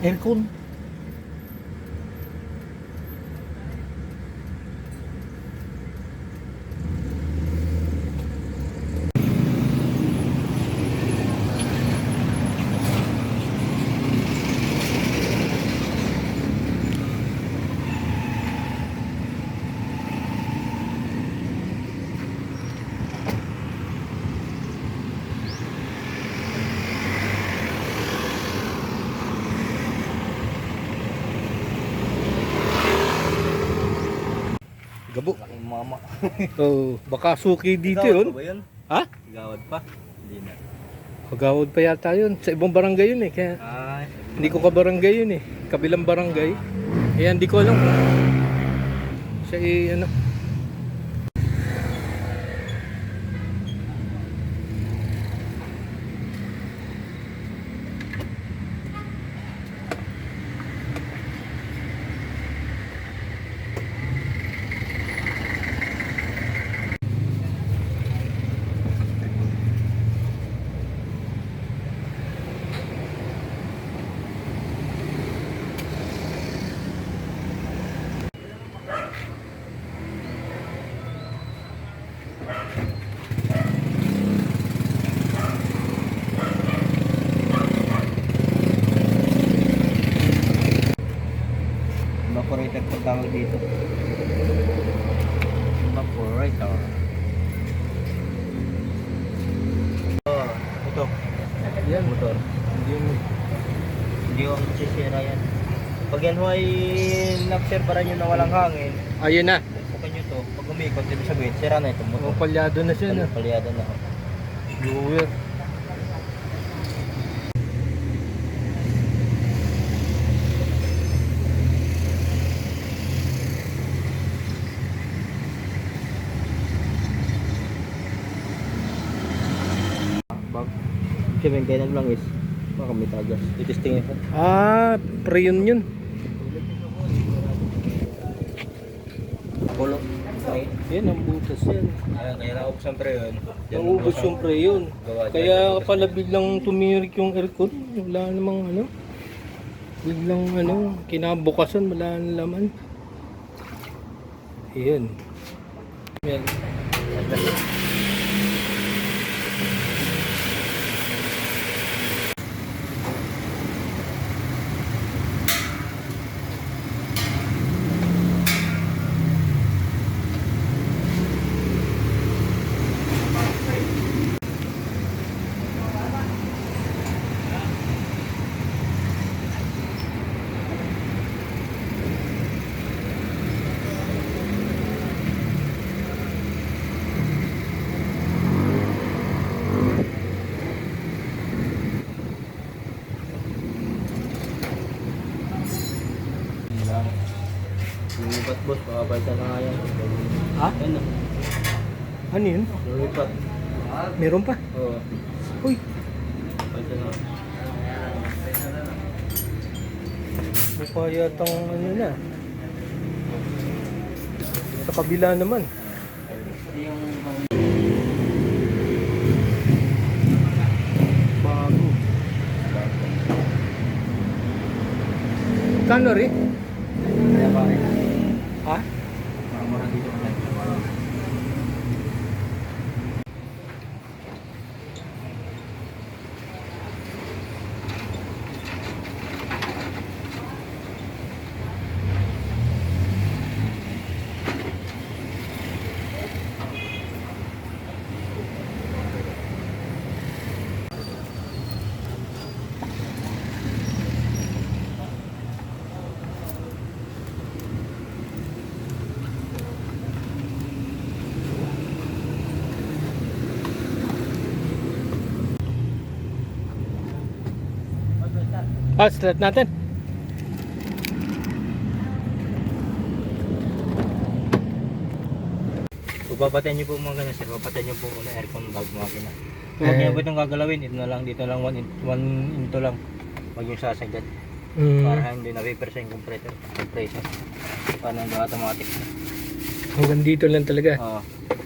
Aircon. Gabo. Laking mama. Oh, baka suki dito Igawad yun. pa ba yun? Ha? Igawad pa? Hindi na. Pagawad pa yata yun. Sa ibang barangay yun eh. Kaya Ay, hindi ko ka-barangay yun eh. Kabilang barangay. Kaya hindi ko alam kung siya ano. evaporator pag tawag dito. Evaporator. Oh, ito. Yan. Motor. Hindi yung sisira yan. Pag yan ho ay nag-serbaran nyo na walang hangin, Ayun na. sukan nyo to. Pag umikot, ibig sabihin, sira na itong motor. Oh, palyado na siya na. Palyado na ho. Blower. Bag. Sabihin, kailan lang is baka may tagas. Itistingin ko. Ah, pre yun. Pulo. Okay. Yan ang butas yan. Kaya naubos pre yun. Naubos yung pre yun. Gawa dyan. Kaya pala biglang tumirik yung aircon. Wala namang ano. Biglang ano, kinabukasan wala nang laman. Ayan. Yan. Lumipat boss, makapalitan na nga yan. Ha? Yan na. Ano yun? Lumipat. Meron pa? Oo. Uy, Palitan na. mukha yatang ano na. Sa kabila naman. Bago. Kano rin? Kaya pare. Ha? Mura dito ka lang. Ah, start natin. Pagpapatayin niyo po mga ganyan sir, papatayin niyo po muna aircon bago makina. Huwag niyo po itong gagalawin, ito na lang, dito lang, 1 into lang. Huwag yung sasagad. Para hindi na-vapors yung compressor. Para hindi automatic. Hanggang dito lang talaga. Oo.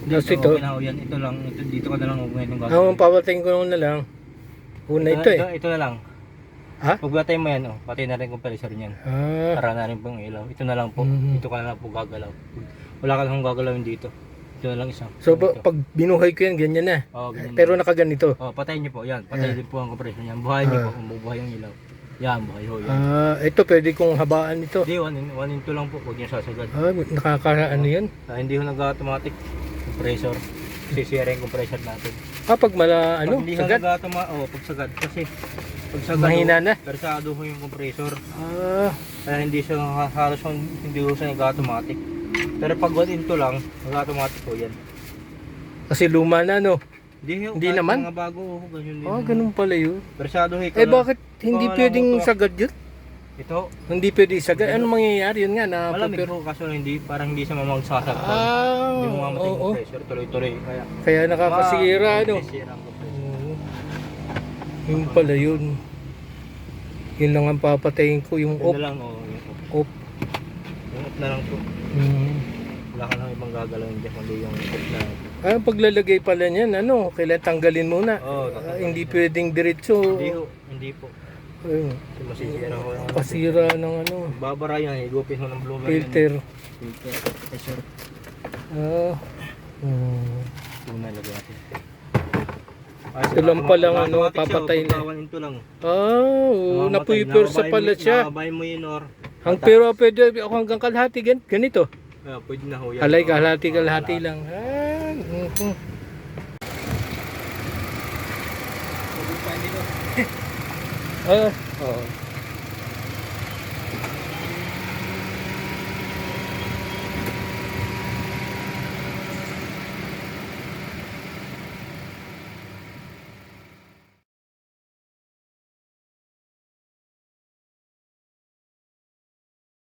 Tapos Dito, ito? okay na ho yan. Ito lang, dito ka na lang huwag ngayon itong Ang papatayin ko na lang. Una ito eh. Ito na lang. Ha? Pag patay mo yan, patay na rin compressor niyan. Ah. Para na rin pong ilaw. Ito na lang po. Mhm. Ito ka na lang po gagalaw. Wala ka lang gagalawin dito. Ito na lang isa. So Ito. pag binuhay ko yan, ganyan na. Ganyan Pero na. nakaganito. Patayin niyo po. Yan. Patay din po ang compressor niyan. Buhayin niyo po. Mabubuhay yung ilaw. Yan, buhay ho. Yan. Ito pwede kong habaan ito. Hindi, 1 in 2 lang po. Huwag niyo sasagad. Nakaka ano yan? Hindi ho nag-automatic compressor. Sisira yung compressor natin. Pag mala ano, Pag hindi sagad. pag sagad. Kasi pag sagad, Mahina na. Persado ho yung compressor. Kaya hindi siya halos hindi ho siya nag-automatic. Pero pag 1 in 2 lang, nag-automatic po yan. Kasi luma na no. Hindi Hindi naman? Mga bago ho, ganyan din. Ganun pala yun. Persado ho. Bakit hindi ikaw pwedeng lang mo to. sagad yun? Ito, Hindi pwede sagad. Ano mangyayari yun nga na malamig pero ho kaso hindi, parang hindi siya mamagsasagdan. Hindi mo mamatay yung oo. compressor, tuloy-tuloy. Kaya Nakakasira no. sisira ang compressor. Yun pala yun. Yun lang ang papatayin ko yung Yun off. na lang, yung Off. off na lang po. Wala ka lang ibang gagalawin dyan, kundi yung off na lang. Paglalagay pala niyan, kailangan tanggalin muna. Tatanggalin. Hindi pwedeng diretso. Hindi po. Ayun, Kasi masisira ho yung pasira ng babara yan, higupin mo ng blower. filter. Filter, pressure. Tuna lagyan natin. Ito lang palang papatay na. Ito lang. Napuypersa pala siya. Nababay mo yun or. Pero pwede ako hanggang kalahati ganito. Pwede na ho yan. Alay, kalahati lang. Pwede pa dito. Oo.